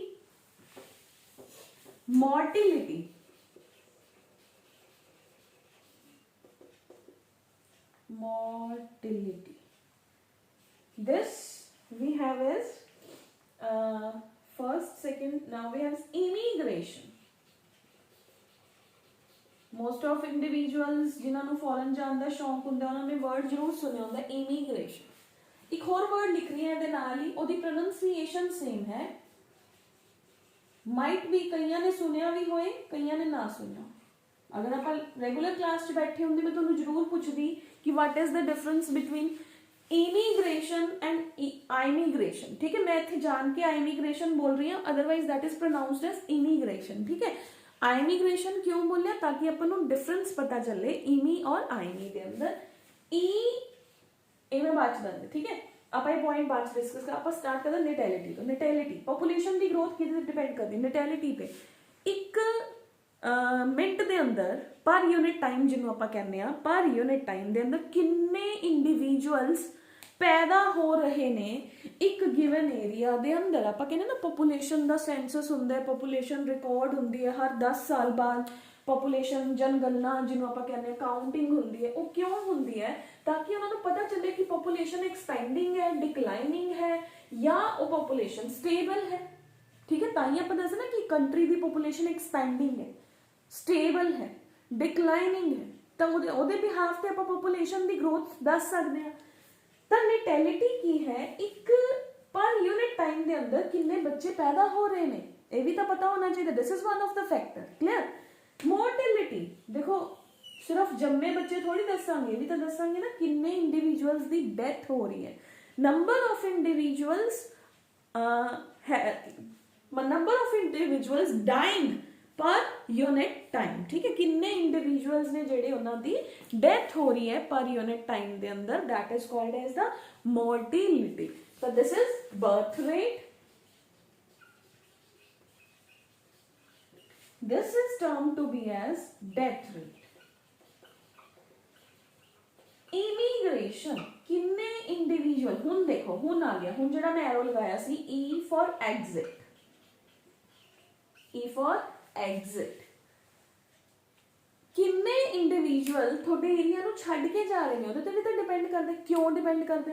mortality, mortality। This we have is first, second, now we have immigration। most of individuals जिन्होंने foreign जाने का शौक होंदा उन्होंने word जरूर सुने होंदा immigration. एक और वर्ड लिख रही है ਇਹਦੇ ਨਾਲ ਹੀ, ਉਹਦੀ प्रोनाउंसिएशन सेम है, माइट भी कईयां ने सुनिया भी होए कईयां ने ना सुनिया। अगर आप रेगुलर क्लास च बैठे होंगे मैं तुहानू जरूर पूछदी कि what is the difference between immigration and emigration. ठीक है, मैं इत्थे जान के आइमीग्रेशन बोल रही हूँ, otherwise that is pronounced as immigration. ठीक है, आइमीग्रेशन क्यों बोलिया? ताकि अपन को डिफरेंस पता चले इमी और आइमी के अंदर। मैं बात देंगे, ठीक है, आप ये पॉइंट बाद डिस्कस कर। आप स्टार्ट करते नेटेलिटी तो नेटेलिटी पॉपुलेशन की ग्रोथ किस डिपेंड करती है? नेटेलिटी पे। एक मिनट के अंदर पर यूनिट टाइम जिन्होंने आप कहने पर यूनिट टाइम के अंदर किन्ने इंडिविजुअल्स ਪੈਦਾ ਹੋ ਰਹੇ ਨੇ ਇੱਕ ਗਿਵਨ ਏਰੀਆ ਦੇ ਅੰਦਰ। ਆਪਾਂ ਕਹਿੰਦੇ ਨਾ ਪੋਪੂਲੇਸ਼ਨ ਦਾ ਸੈਂਸਸ ਹੁੰਦਾ ਹੈ, ਪੋਪੂਲੇਸ਼ਨ ਰਿਕਾਰਡ ਹੁੰਦੀ ਹੈ ਹਰ 10 ਸਾਲ ਬਾਅਦ, ਪੋਪੂਲੇਸ਼ਨ ਜਨਗਣਨਾ ਜਿਹਨੂੰ ਆਪਾਂ ਕਹਿੰਦੇ ਹਾਂ ਕਾਊਂਟਿੰਗ ਹੁੰਦੀ ਹੈ। ਉਹ ਕਿਉਂ ਹੁੰਦੀ ਹੈ? ਤਾਂ ਕਿ ਉਹਨਾਂ ਨੂੰ ਪਤਾ ਚੱਲੇ ਕਿ ਪੋਪੂਲੇਸ਼ਨ ਐਕਸਪੈਂਡਿੰਗ ਹੈ, ਡਿਕਲਾਈਨਿੰਗ ਹੈ, ਜਾਂ ਉਹ ਪੋਪੂਲੇਸ਼ਨ ਸਟੇਬਲ ਹੈ। ਠੀਕ ਹੈ, ਤਾਂ ਹੀ ਆਪਾਂ ਦੱਸਦੇ ਨਾ ਕਿ ਕੰਟਰੀ ਦੀ ਪੋਪੂਲੇਸ਼ਨ ਐਕਸਪੈਂਡਿੰਗ ਹੈ, ਸਟੇਬਲ ਹੈ, ਡਿਕਲਾਈਨਿੰਗ ਹੈ, ਤਾਂ ਉਹਦੇ ਬਿਹਾਫ ਤੇ ਆਪਾਂ ਪੋਪੂਲੇਸ਼ਨ ਦੀ ਗਰੋਥ ਦੱਸ ਸਕਦੇ ਹਾਂ। ਤਾਂ ਨੈਟੈਲਿਟੀ ਕੀ ਹੈ? ਇੱਕ ਪਰ ਯੂਨਿਟ ਟਾਈਮ ਦੇ ਅੰਦਰ ਕਿੰਨੇ ਬੱਚੇ ਪੈਦਾ ਹੋ ਰਹੇ ਨੇ, ਇਹ ਵੀ ਤਾਂ ਪਤਾ ਹੋਣਾ ਚਾਹੀਦਾ। This is one of the factor. Clear? Mortality ਦੇਖੋ, ਸਿਰਫ ਜੰਮੇ ਬੱਚੇ ਥੋੜੀ ਦੱਸਾਂਗੇ, ਇਹ ਵੀ ਤਾਂ ਦੱਸਾਂਗੇ ਨਾ ਕਿੰਨੇ ਇੰਡੀਵਿਜੂਅਲਸ ਦੀ ਡੈਥ ਹੋ ਰਹੀ ਹੈ। ਨੰਬਰ ਆਫ ਇੰਡੀਵਿਜੂਅਲਸ ਡਾਈਂਗ ਪਰ ਯੂਨਿਟ ਟਾਈਮ। ਠੀਕ ਹੈ, ਕਿੰਨੇ ਇੰਡੀਵਿਜੂਅਲਸ ਨੇ ਜਿਹੜੇ ਉਹਨਾਂ ਦੀ ਡੈਥ ਹੋ ਰਹੀ ਹੈ ਪਰ ਯੂਨਿਟ ਟਾਈਮ ਦੇ ਅੰਦਰ, that is called as the mortality. So this is birth rate. This is termed to be as death rate. Immigration, ਕਿੰਨੇ ਇੰਡੀਵਿਜੂਅਲ, ਹੁਣ ਦੇਖੋ ਹੁਣ ਆ ਗਿਆ, ਹੁਣ ਜਿਹੜਾ ਮੈਂ ਐਰੋ ਲਗਾਇਆ ਸੀ E for exit, E for exit, ਕਿੰਨੇ ਇੰਡੀਵਿਜੂਅਲ ਤੁਹਾਡੇ ਏਰੀਆ ਨੂੰ ਛੱਡ ਕੇ ਜਾ ਰਹੇ ਨੇ, ਉਹਦੇ ਤੇ ਵੀ ਤਾਂ ਡਿਪੈਂਡ ਕਰਦਾ। ਕਿਉਂ ਡਿਪੈਂਡ ਕਰਦਾ?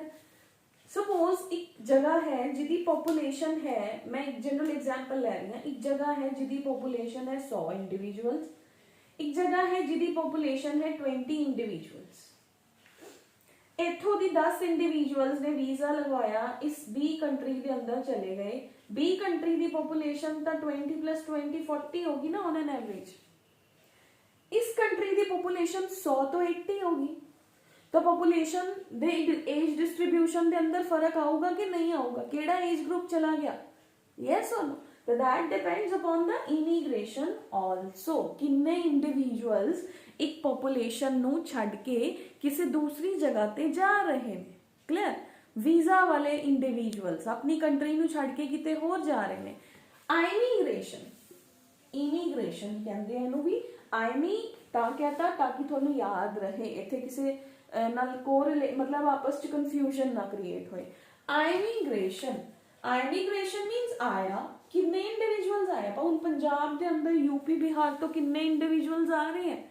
ਸਪੋਜ਼ ਇੱਕ ਜਗ੍ਹਾ ਹੈ ਜਿਹਦੀ ਪੋਪੂਲੇਸ਼ਨ ਹੈ, ਮੈਂ ਇੱਕ ਜਨਰਲ ਐਗਜ਼ਾਮਪਲ ਲੈ ਰਹੀ ਹਾਂ, ਇੱਕ ਜਗ੍ਹਾ ਹੈ ਜਿਹਦੀ ਪੋਪੂਲੇਸ਼ਨ ਹੈ 100 ਇੰਡੀਵਿਜੂਅਲਸ, ਇੱਕ ਜਗ੍ਹਾ ਹੈ ਜਿਹਦੀ ਪੋਪੂਲੇਸ਼ਨ ਹੈ 20 ਇੰਡੀਵਿਜੂਅਲਸ। ਇੱਥੋਂ ਦੀ 10 ਇੰਡੀਵਿਜੂਅਲਸ ਨੇ ਵੀਜ਼ਾ ਲਗਵਾਇਆ, ਇਸ B ਕੰਟਰੀ ਦੇ ਅੰਦਰ ਚਲੇ ਗਏ। B ਕੰਟਰੀ ਦੀ ਪੋਪੂਲੇਸ਼ਨ ਤਾਂ 20 + 20 40 ਹੋਗੀ ਨਾ ਔਨ ਐਨ ਐਵਰੇਜ। ਇਸ ਕੰਟਰੀ ਦੀ ਪੋਪੂਲੇਸ਼ਨ 100 ਤੋਂ 80 ਹੋਗੀ, ਤਾਂ ਪੋਪੂਲੇਸ਼ਨ ਦੇ ਏਜ ਡਿਸਟ੍ਰੀਬਿਊਸ਼ਨ ਦੇ ਅੰਦਰ ਫਰਕ ਆਊਗਾ ਕਿ ਨਹੀਂ ਆਊਗਾ? ਕਿਹੜਾ ਏਜ ਗਰੁੱਪ ਚਲਾ ਗਿਆ? Yes or no? ਤਾਂ that depends upon the immigration also। ਕਿੰਨੇ ਇੰਡੀਵਿਜੂਅਲਸ ਇੱਕ ਪੋਪੂਲੇਸ਼ਨ ਨੂੰ ਛੱਡ ਕੇ ਕਿਸੇ ਦੂਸਰੀ ਜਗ੍ਹਾ ਤੇ ਜਾ ਰਹੇ ਨੇ। ਕਲੀਅਰ? ਵੀਜ਼ਾ ਵਾਲੇ ਇੰਡੀਵਿਜੂਅਲਸ ਆਪਣੀ ਕੰਟਰੀ ਨੂੰ ਛੱਡ ਕੇ ਕਿਤੇ ਹੋਰ ਜਾ ਰਹੇ ਨੇ। ਇਮੀਗ੍ਰੇਸ਼ਨ, ਇਮੀਗ੍ਰੇਸ਼ਨ ਕਹਿੰਦੇ ਇਹਨੂੰ ਵੀ। ਆਈਮੀ ਤਾਂ ਕਹਤਾ ਤਾਂ ਕਿ ਤੁਹਾਨੂੰ ਯਾਦ ਰਹੇ, ਇੱਥੇ ਕਿਸੇ ਨਾਲ मतलब आपस च कंफ्यूजन ना क्रिएट होए। आइमिग्रेशन, आइमिग्रेशन मीन्स आया, कितने इंडिविजुअल्स आए। हम पंजाब के अंदर यूपी बिहार तो कितने इंडिविजुअल्स आ रहे हैं,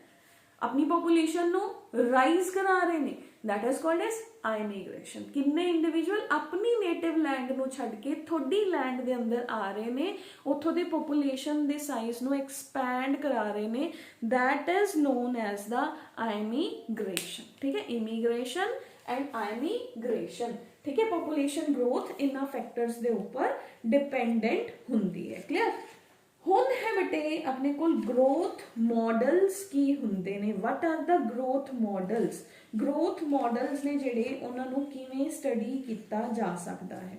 अपनी पॉपुलेशन नो राइज करा रहे ने, दैट इज कॉल्ड एज आइमिग्रेशन। कितने इंडिविजुअल अपनी नेटिव लैंड ਨੂੰ ਛੱਡ ਕੇ ਤੁਹਾਡੀ ਲੈਂਡ ਦੇ ਅੰਦਰ ਆ ਰਹੇ ਨੇ, ਉੱਥੋਂ ਦੇ ਪੋਪੂਲੇਸ਼ਨ ਦੇ ਸਾਈਜ਼ ਨੂੰ ਐਕਸਪੈਂਡ ਕਰਾ ਰਹੇ ਨੇ, that is known as the emigration. ठीक है, इमिग्रेशन एंड आइमिग्रेशन। ठीक है, पॉपुलेशन ग्रोथ इन्हां फैक्टर्स ਦੇ ਉੱਪਰ डिपेंडेंट ਹੁੰਦੀ ਹੈ। क्लियर? ਹੁਣ ਹੈ ਬੇਟੇ ਆਪਣੇ ਕੋਲ ਗਰੋਥ ਮਾਡਲਸ ਕੀ ਹੁੰਦੇ ਨੇ। What are the growth models? Growth models ਨੇ ਜਿਹੜੇ ਉਹਨਾਂ ਨੂੰ ਕਿਵੇਂ ਸਟੱਡੀ ਕੀਤਾ ਜਾ ਸਕਦਾ ਹੈ।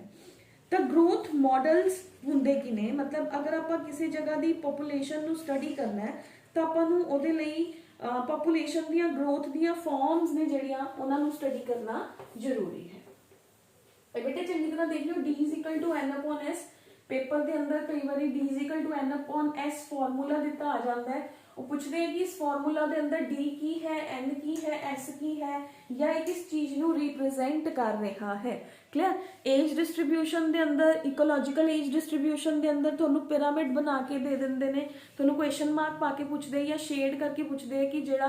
ਤਾਂ ਗਰੋਥ ਮਾਡਲਸ ਹੁੰਦੇ ਕੀ ਨੇ? ਮਤਲਬ ਅਗਰ ਆਪਾਂ ਕਿਸੇ ਜਗ੍ਹਾ ਦੀ ਪੋਪੂਲੇਸ਼ਨ ਨੂੰ ਸਟੱਡੀ ਕਰਨਾ ਹੈ ਤਾਂ ਆਪਾਂ ਨੂੰ ਉਹਦੇ ਲਈ ਪੋਪੂਲੇਸ਼ਨ ਦੀਆਂ ਗਰੋਥ ਦੀਆਂ ਫਾਰਮਸ ਨੇ ਜਿਹੜੀਆਂ ਉਹਨਾਂ ਨੂੰ ਸਟੱਡੀ ਕਰਨਾ ਜ਼ਰੂਰੀ ਹੈ। ਬੇਟੇ ਚੰਗੀ ਤਰ੍ਹਾਂ ਦੇਖ ਲਿਓ, D = N/S। पेपर के अंदर कई बार D = N/S फॉर्मूला दिता आ जाता है। वो पूछते हैं कि इस फॉर्मूला के अंदर D की है, N की है, S की है, या ये किस चीज नू रिप्रेजेंट कर रहा है। क्लियर? एज डिस्ट्रीब्यूशन के अंदर, इकोलॉजिकल एज डिस्ट्रीब्यूशन के अंदर तुहानू पिरामिड बना के दे देंदे ने, तुहानू क्वेश्चन मार्क पा के पूछते हैं या शेड करके पूछते हैं कि जिहड़ा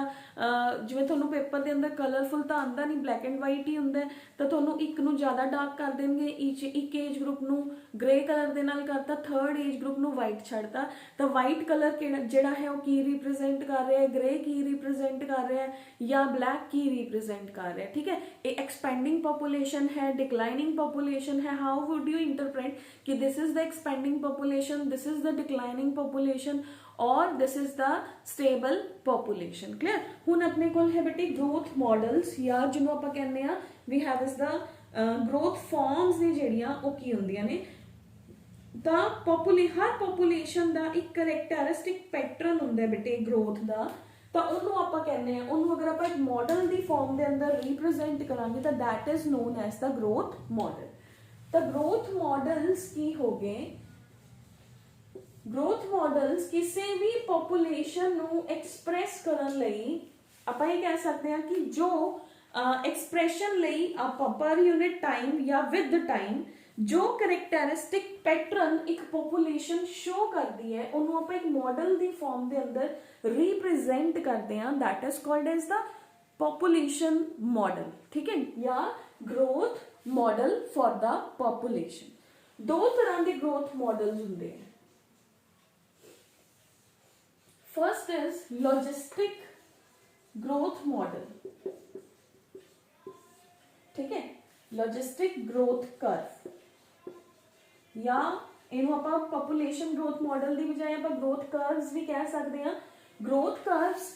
जिवें तुहानू पेपर के अंदर कलरफुल तो आंदा नहीं, ब्लैक एंड वाइट ही हुंदा है, तो तुहानू एक नू ज़्यादा डार्क कर देंगे, एक एज ग्रुप नू ग्रे कलर दे नाल करता, थर्ड एज ग्रुप नू वाइट छड्डता। तो वाइट कलर जिहड़ा है वो की रिप्रेजेंट कर रहा है, ग्रे की रिप्रेजेंट कर रहा है, या ब्लैक की रिप्रेजेंट कर रहा है। ठीक है, ये एक्सपेंडिंग पॉपुलेशन है, डिक्लाइनिंग पॉपुलेशन है। हाउ वुड यू इंटरप्रेट कि this is the expanding population, this is the declining population, और this is the stable population. Clear? हुण अपने कोल है बेटे ग्रोथ मॉडल्स, या जिन्हों आपां कहने आ we have is the growth forms ने जिहड़ियां ओह की हुंदियां ने। ਤਾਂ ਹਰ ਪੋਪੂਲੇਸ਼ਨ ਦਾ ਇੱਕ ਕਰੈਕਟਰਿਸਟਿਕ ਪੈਟਰਨ ਹੁੰਦਾ ਹੈ ਬੇਟੇ ਗਰੋਥ ਦਾ। ਤਾਂ ਉਹਨੂੰ ਆਪਾਂ ਕਹਿੰਦੇ ਆ, ਉਹਨੂੰ ਅਗਰ ਆਪਾਂ ਇੱਕ ਮਾਡਲ ਦੀ ਫਾਰਮ ਦੇ ਅੰਦਰ ਰਿਪਰੈਜ਼ੈਂਟ ਕਰਾਂਗੇ ਤਾਂ that is known as the growth model। ਤਾਂ growth models ਕੀ ਹੋ ਗਏ? growth models ਕਿਸੇ ਵੀ ਪੋਪੂਲੇਸ਼ਨ ਨੂੰ ਐਕਸਪ੍ਰੈਸ ਕਰਨ ਲਈ ਆਪਾਂ ਇਹ ਕਹਿ ਸਕਦੇ ਹਾਂ ਕਿ ਜੋ एक्सप्रैशन लई ਆਪਾਂ पर यूनिट टाइम या विद टाइम जो करैक्टरिस्टिक पैटर्न एक पॉपुलेशन शो करती है ਉਹਨੂੰ ਆਪਾਂ एक मॉडल ਦੀ फॉर्म ਦੇ ਅੰਦਰ रिप्रेजेंट करते हैं, that is called as the population model, ठीक है, या growth model for the population. दो तरह के ग्रोथ मॉडल्स होंगे हैं। First is logistic growth model, ठीक है, लॉजिस्टिक ग्रोथ कर्व, या इनू ਆਪਾਂ पॉपुलेशन ग्रोथ मॉडल की बजाय ਆਪਾਂ ग्रोथ कर्व्स भी कह सकते हैं। ग्रोथ कर्व्स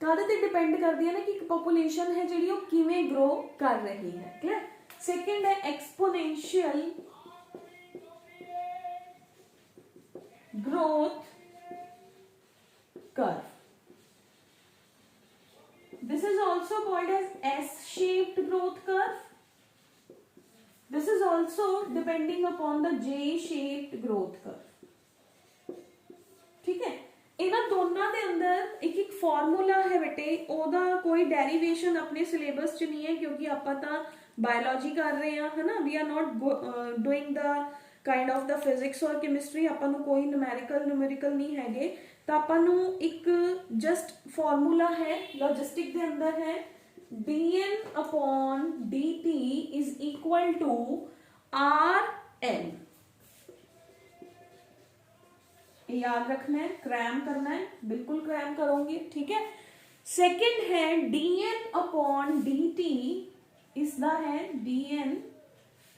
काहदे ते डिपेंड करदी है ना कि एक पॉपुलेशन है जिहड़ी वो किवें ग्रो कर रही है, क्लियर। सेकंड है exponential growth curve, this is also called as S-shaped growth curve, this is also depending upon the J-shaped growth curve, ठीक है। इन्हां दोनों के अंदर एक एक फॉर्मूला है बेटे, ओदा कोई डेरिवेशन अपने सिलेबस च नहीं है क्योंकि आपां तां बायोलॉजी कर रहे हैं, है ना, we are not doing the kind of the physics और केमिस्ट्री, आपां नूं कोई न्यूमेरिकल नहीं हैगे, तो आपां नूं एक जस्ट फॉर्मूला है लॉजिस्टिक के अंदर है dn upon dt is equal to rn, याद रखना है, क्रैम करना है, बिल्कुल क्रैम करोगे, ठीक है। सेकंड है dn अपॉन dt, इसका है dn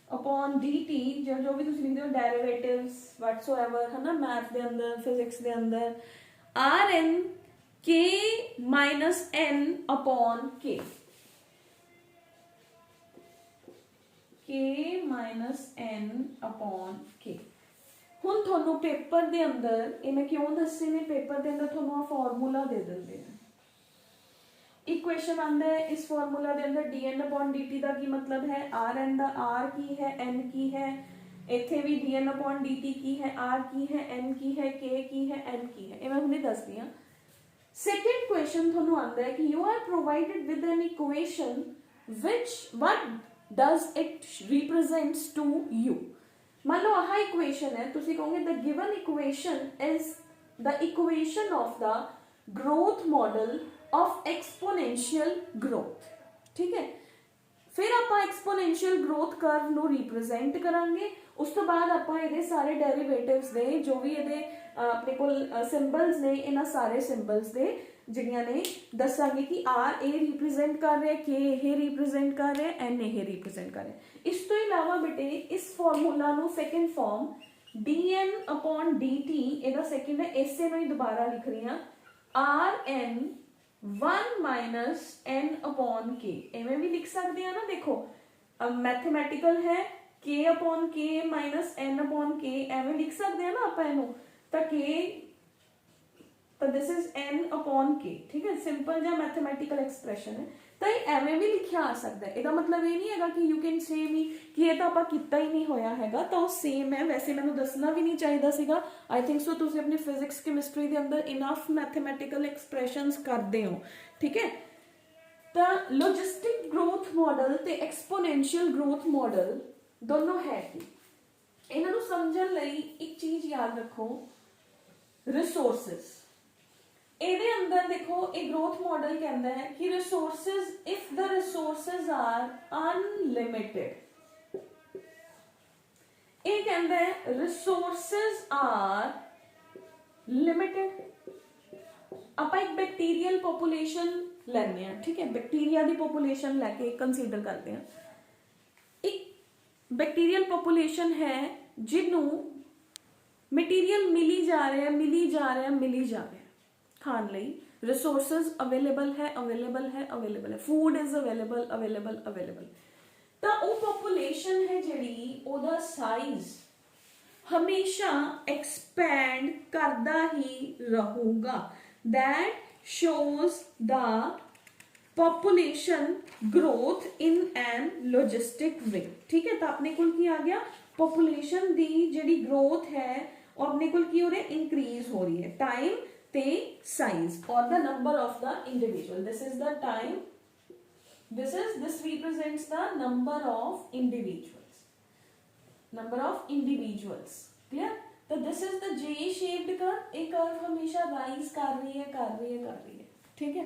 अपॉन dt, जो भी तुम लिखते हो डेरिवेटिव्स व्हाटसोएवर, है ना, मैथ के अंदर फिजिक्स के अंदर, rn k minus n upon k, k minus n upon k। हुण थोनू पेपर दे अंदर ये मैं क्यों दस्से ने, पेपर दे अंदर थोनू आ फार्मूला दे दिंदे हैं, इक्वेशन आंदा है, इस फार्मूला दे अंदर dn अपॉन dt दा की मतलब है, rn दा r की है, n की है, इत्थे भी dn अपॉन dt की है, r की है, n की है, k की है, n की है, ये मैं हुणे दसदी हां। सेकंड क्वेश्चन थोनू आंदा है कि you are provided with an equation which what does it represents to you. मान लो आह इक्वेशन है, तुसी कहोगे the given equation is the equation of the growth model of exponential growth, ठीक है। फिर आपां एक्सपोनेंशियल ग्रोथ कर्व नूं रिप्रेजेंट करांगे, उस तो बाद आपां इहदे सारे डेरिवेटिव्स दे जो भी इहदे अपने कोल सिंबल्स ने, इन्हां सारे सिंबल्स दे जिहड़ियां ने दसांगे कि आर ए रिप्रेजेंट कर रहा है, के ये रिप्रेजेंट कर रहा है, एन ये रिप्रेजेंट कर रहा है। इस तो इलावा बेटे इस फॉर्मूला नूं second form dn upon dt, इहदा सेकंड है, इसे नूं ही दोबारा लिख रही हां, rn 1 minus n upon k, इवें भी लिख सकते हैं ना। देखो अब मैथमेटिकल है, k upon k minus n upon k, एवें लिख सकते हैं ना आपां इहनूं, तो k तो this is n upon k, ठीक है, सिंपल जा मैथमेटिकल एक्सप्रेशन है, तो ये एवें भी लिखा आ सकता है। इसका मतलब ये नहीं है कि यू कैन से मी कि ये तो आपां कीता ही नहीं होया हैगा, तो सेम है, वैसे मैंने दसना भी नहीं चाहिए सीगा, आई थिंक सो तुसीं अपनी फिजिक्स केमिस्ट्री के अंदर इनफ मैथमेटिकल एक्सप्रैशनस करते हो, ठीक है। तो लॉजिस्टिक ग्रोथ मॉडल ते एक्सपोनेंशियल ग्रोथ मॉडल दोनों है कि इन्हां नूं समझण लई एक चीज याद रखो, रिसोर्सेस। ਇਹਦੇ ਅੰਦਰ ਦੇਖੋ ਇਹ ग्रोथ मॉडल कहता है कि resources if the resources are unlimited, ये कहता है रिसोर्सेज आर लिमिटेड। आप एक बैक्टीरियल पॉपुलेशन लेने हैं, ठीक है, बैक्टीरिया की पॉपुलेशन लैके कंसीडर करते हैं। एक बैक्टीरियल पॉपुलेशन है जिन्हों मटीरियल मिली जा रहा है, मिली जा रहा है, मिली जा रहा है, खाण लई रिसोर्सेज अवेलेबल है, अवेलेबल है, अवेलेबल है, food is available, available, available. तो वो पॉपुलेशन है जिहड़ी ओदा साइज हमेशा एक्सपैंड करता ही रहूगा, that shows the population growth in an logistic way, ठीक है। तो अपने कोल की आ गया, पॉपुलेशन दी जिहड़ी ग्रोथ है और अपने कोल की हो रहा है, इंक्रीज हो रही है, time the size or the number of the individual, this is the time this represents the number of individuals, clear? तो this is the J shaped curve। एक कर्व हमेशा राइज कर रही है, ठीक है।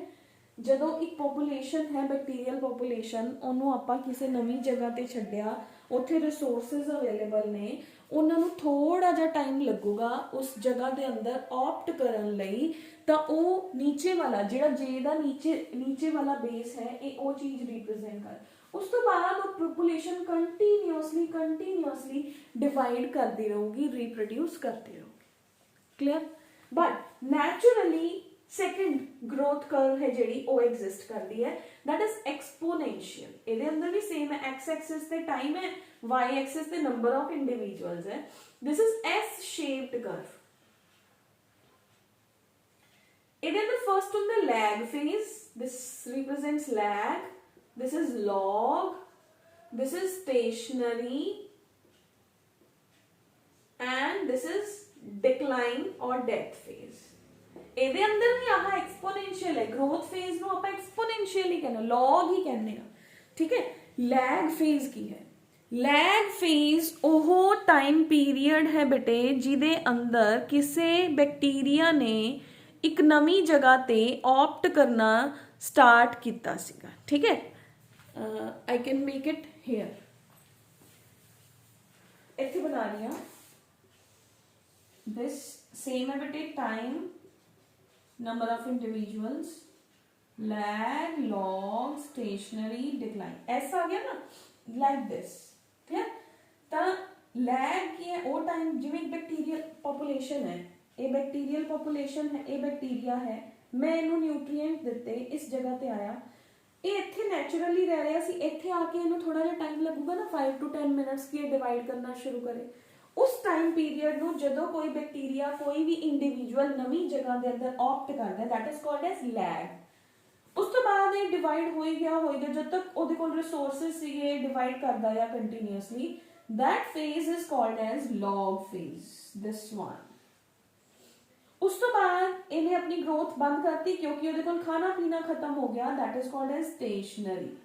ਜਦੋਂ ਇੱਕ ਪੋਪੂਲੇਸ਼ਨ ਹੈ ਬੈਕਟੀਰੀਅਲ ਪੋਪੂਲੇਸ਼ਨ, ਉਹਨੂੰ ਆਪਾਂ ਕਿਸੇ ਨਵੀਂ ਜਗ੍ਹਾ ਤੇ ਛੱਡਿਆ, ਉੱਥੇ ਰਿਸੋਰਸਿਸ ਅਵੇਲੇਬਲ ਨੇ, ਉਹਨਾਂ ਨੂੰ ਥੋੜਾ ਜਿਹਾ ਟਾਈਮ ਲੱਗੂਗਾ ਉਸ ਜਗ੍ਹਾ ਦੇ ਅੰਦਰ ਆਪਟ ਕਰਨ ਲਈ, ਤਾਂ ਉਹ ਨੀਚੇ ਵਾਲਾ ਜਿਹੜਾ ਜੇ ਦਾ ਨੀਚੇ ਵਾਲਾ ਬੇਸ ਹੈ, ਇਹ ਉਹ ਚੀਜ਼ ਰਿਪਰੈਜ਼ੈਂਟ ਕਰ। ਉਸ ਤੋਂ ਬਾਅਦ ਉਹ ਪੋਪੂਲੇਸ਼ਨ ਕੰਟੀਨਿਊਸਲੀ ਡਿਵਾਈਡ ਕਰਦੀ ਰਹੂਗੀ, ਰੀਪਰੋਡਿਊਸ ਕਰਦੀ ਰਹੂਗੀ, clear? But naturally second growth curve है जी वो एग्जिस्ट करती है, दैट इज एक्सपोनेंशियल। ਇਹਦੇ ਅੰਦਰ ਵੀ सेम है, एक्स एक्सिस ਤੇ टाइम है, वाई एक्सिस ਤੇ नंबर ऑफ इंडिविजुअल्स है। This is S shaped curve. ਇਹਦੇ ਅੰਦਰ फर्स्ट ਹੁੰਦਾ lag phase, this represents lag, this is log, this is stationary and this is decline और डेथ फेज। ਇਹਦੇ ਅੰਦਰ ਵੀ ਆਹ ਐਕਸਪੋਨੈਂਸ਼ੀਅਲ ਹੈ, ਗਰੋਥ ਫੇਜ਼ ਨੂੰ ਆਪਾਂ ਐਕਸਪੋਨੈਂਸ਼ੀਅਲ ਹੀ ਕਹਿੰਦੇ, ਲੌਗ ਹੀ ਕਹਿੰਦੇ ਆ, ਠੀਕ ਹੈ। ਲੈਗ ਫੇਜ਼ ਕੀ ਹੈ? ਲੈਗ ਫੇਜ਼ ਉਹ ਟਾਈਮ ਪੀਰੀਅਡ ਹੈ ਬੇਟੇ ਜਿਹਦੇ ਅੰਦਰ ਕਿਸੇ ਬੈਕਟੀਰੀਆ ਨੇ ਇੱਕ ਨਵੀਂ ਜਗ੍ਹਾ ਤੇ ਆਪਟ ਕਰਨਾ ਸਟਾਰਟ ਕੀਤਾ ਸੀਗਾ, ਠੀਕ ਹੈ। I can make it here, ਇੱਥੇ ਬਣਾ ਰਹੀ ਹਾਂ। ਦਿਸ ਸੇਮ ਹੈ ਬੇਟੇ, time, number of individuals, lag, log, stationary, decline, ऐसा आ गया ना, like this, clear? तो lag की है वो टाइम जिवें बैक्टीरियल पॉपुलेशन है, ये बैक्टीरियल पॉपुलेशन है, ये बैक्टीरिया है, मैं इन्हों न्यूट्रीएंट दिते, इस जगह ते आया, ये इत्थे नेचुरली रह रहा सी, इत्थे आके इन्हों थोड़ा जिहा टाइम लगूगा ना, 5 to 10 मिनट्स की डिवाइड करना शुरू करे। उस टाइम पीरियड ਨੂੰ ਜਦੋਂ ਕੋਈ ਬੈਕਟੀਰੀਆ ਕੋਈ ਵੀ ਇੰਡੀਵਿਜੂਅਲ ਨਵੀਂ ਜਗ੍ਹਾ ਦੇ ਅੰਦਰ ਆਪਟ ਕਰਦਾ, that is called as lag। ਉਸ ਤੋਂ ਬਾਅਦ ਇਹ ਡਿਵਾਈਡ ਹੋਈ ਗਿਆ ਜਦ ਤੱਕ ਉਹਦੇ ਕੋਲ ਰਿਸੋਰਸਸ ਸੀਗੇ, ਡਿਵਾਈਡ ਕਰਦਾ ਗਿਆ continuously, that phase is called as log phase, this one। ਉਸ ਤੋਂ ਬਾਅਦ ਇਹਨੇ ਆਪਣੀ ਗਰੋਥ ਬੰਦ ਕਰਤੀ ਕਿਉਂਕਿ ਉਹਦੇ ਕੋਲ ਖਾਣਾ ਪੀਣਾ ਖਤਮ ਹੋ ਗਿਆ, that is called as stationary।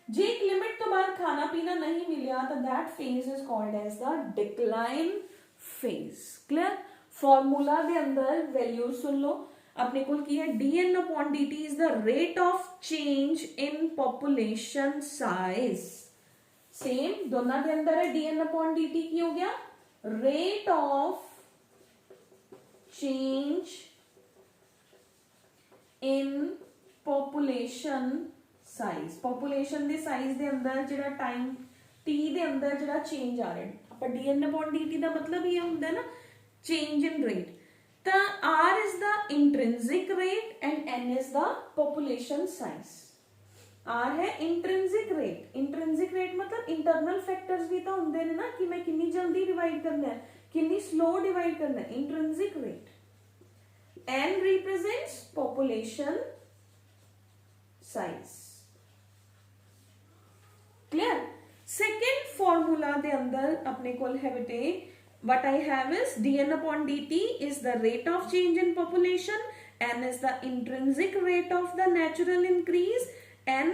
जे एक लिमिट तो बाद खाना पीना नहीं मिला तो that phase is called as the decline phase, clear? Formula दे अंदर वैल्यूज सुन लो अपने को की है, dn upon dt is the rate of change in population size। Same दोनों के अंदर है, dn upon dt की हो गया rate of change in population size. Population दे साइज दे अंदर जिहड़ा टाइम t दे अंदर जिहड़ा चेंज आ रहा है, ਆਪਾਂ dn upon dt ਦਾ ਮਤਲਬ ਇਹ ਹੁੰਦਾ ਨਾ ਚੇਂਜ ਇਨ ਰੇਟ। ਤਾਂ r is the intrinsic rate and n is the population size। r है intrinsic rate, intrinsic rate मतलब इंटरनल फैक्टर्स भी तो ਹੁੰਦੇ ਨੇ ਨਾ ਕਿ ਮੈਂ ਕਿੰਨੀ ਜਲਦੀ ਡਿਵਾਈਡ ਕਰਨਾ ਹੈ, ਕਿੰਨੀ स्लो डिवाइड करना है, intrinsic rate। n represents population size, clear? Second formula दे अंदर अपने को है बेटे, what I have is dn upon dt is the rate of change in population, n is the intrinsic rate of the natural increase, n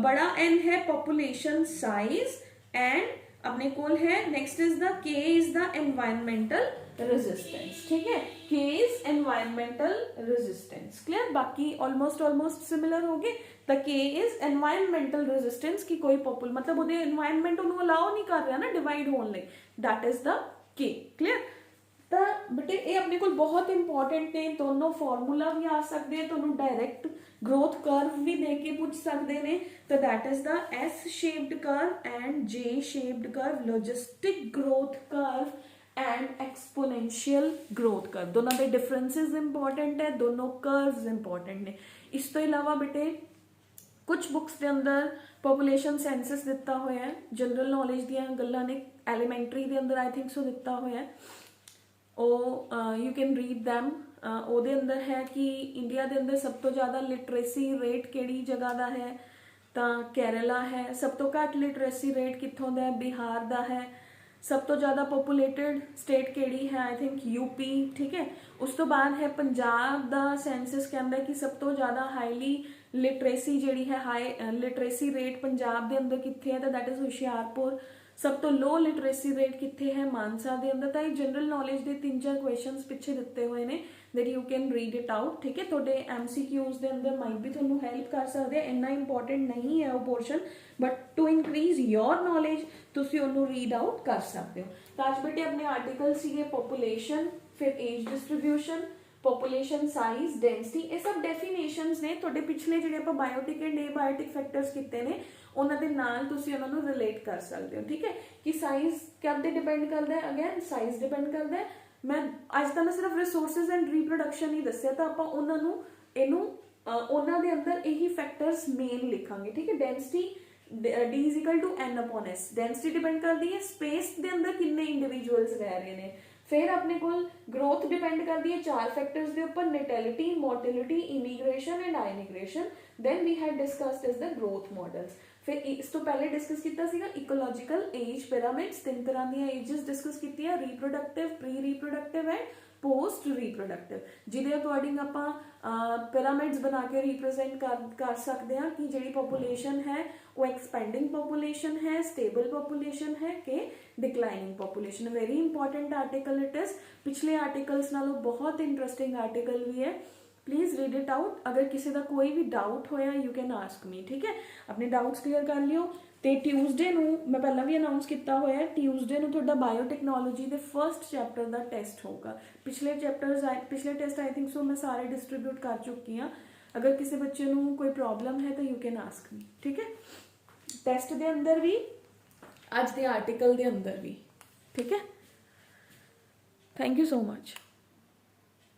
बड़ा n है population size, and अपने को है next is the k is the environmental resistance, ठीक है? k is environmental resistance, clear? बाकी almost similar हो गए। The K is environmental resistance की कोई पॉपुल मतलब ਉਹਦੇ environment ਉਹਨੂੰ allow नहीं कर रहा ना divide होने ਲਈ, that is the K, clear? ਤਾਂ ਬੇਟੇ ਇਹ ਆਪਣੇ ਕੋਲ ਬਹੁਤ ਇੰਪੋਰਟੈਂਟ ਨੇ, ਦੋਨੋਂ ਫਾਰਮੂਲਾ ਵੀ ਆ ਸਕਦੇ, ਤੁਹਾਨੂੰ ਡਾਇਰੈਕਟ growth curve ਵੀ ਦੇ ਕੇ ਪੁੱਛ ਸਕਦੇ ਨੇ। ਤਾਂ that is the S shaped curve and J shaped curve, logistic growth curve and exponential growth curve। दोनों ਦੇ differences important है, दोनों curves important ਨੇ। ਇਸ ਤੋਂ ਇਲਾਵਾ ਬੇਟੇ कुछ बुक्स के अंदर पॉपुलेशन सेंसस दिता होया है, जनरल नॉलेज दियां गल्लां ने, एलीमेंटरी के अंदर आई थिंक सो दिता होया है, यू कैन रीड दैम। ਉਹਦੇ अंदर है कि इंडिया के अंदर सब तो ज़्यादा लिटरेसी रेट किहड़ी जगह का है, तो केरला है। सब तो घट लिटरेसी रेट कित्थों दा है? बिहार का है। सब तो ज़्यादा पॉपुलेटेड स्टेट केड़ी है, आई थिंक यूपी, ठीक है। उस तो बाद है पंजाब दा सेंसस कहता है कि सब तो ज़्यादा हाईली लिटरेसी जिहड़ी है, हाई लिटरेसी रेट पंजाब दे अंदर कित्थे है, तो दैट इज़ हुशियारपुर। सब तो लो लिटरेसी रेट कित्थे है, मानसा दे अंदर। तो ये जनरल नॉलेज के 3-4 क्वेश्चंस पिछे दिते हुए ने, that you can read it out, ठीक है। थोड़े MCQs दे अंदर माइट भी थोड़ा हेल्प कर सकते हैं, इन्ना इंपॉर्टेंट नहीं है वो portion, but to increase your knowledge तुसी उन्होंने रीड आउट कर सकते हो। तो आज बेटे अपने आर्टिकल सीगे पॉपुलेशन, फिर age distribution, population size, density, ये सब डेफिनेशंस ने। थोड़े पिछले जिहड़े आपां बायोटिक एंड एबायोटिक फैक्टर्स कीते ने उन्हां दे नाल तुसी उन्हां नूं रिलेट कर सकते हो, ठीक है। कि साइज कदे डिपेंड करता है, अगेन साइज डिपेंड करता है। मैं अज तक मैं सिर्फ रिसोर्सिस एंड रीप्रोडक्शन ही दस्सिया, तो आपां उन्हां नूं इहनूं उन्हां दे अंदर यही फैक्टर्स मेन लिखांगे, ठीक है। Density D is equal to N upon S, density depend करती है स्पेस के अंदर कितने इंडिविजुअल्स रह रहे हैं। फिर अपने को ग्रोथ डिपेंड करती है 4 फैक्टर्स के ऊपर, natality, mortality, immigration and emigration. Then we had discussed is the growth models. फिर इस तो पहले डिस्कस किया सीगा इकोलॉजिकल एज पिरामिड्स, 3 तरह दी एजेस डिस्कस की, reproductive, pre reproductive and post reproductive, जिहदे अकॉर्डिंग आपां पिरामिड्स बना के रिप्रेजेंट कर सकते हैं कि जिहड़ी पॉपुलेशन है वो एक्सपेंडिंग पॉपुलेशन है, स्टेबल पॉपुलेशन है कि declining population. Very important article it is, पिछले आर्टिकल्स नालों बहुत इंटरेस्टिंग आर्टिकल भी है, प्लीज रीड इट आउट। अगर किसी का कोई भी डाउट होया यू कैन आस्क मी, ठीक है। अपने डाउट्स क्लीयर कर लियो। तो ट्यूसडे नूं मैं पहला भी अनाउंस किया हुआ है, ट्यूसडे नूं तुहाडा बायोटैक्नोलॉजी के फर्स्ट चैप्टर का टेस्ट होगा। पिछले चैप्टर्स पिछले टेस्ट आई थिंक सो मैं सारे डिस्ट्रीब्यूट कर चुकी हाँ। अगर किसी बच्चे नूं कोई प्रॉब्लम है तो यू कैन आस्क मी, ठीक है। टेस्ट के अंदर भी, अज के आर्टिकल के अंदर भी, ठीक है। Thank you so much.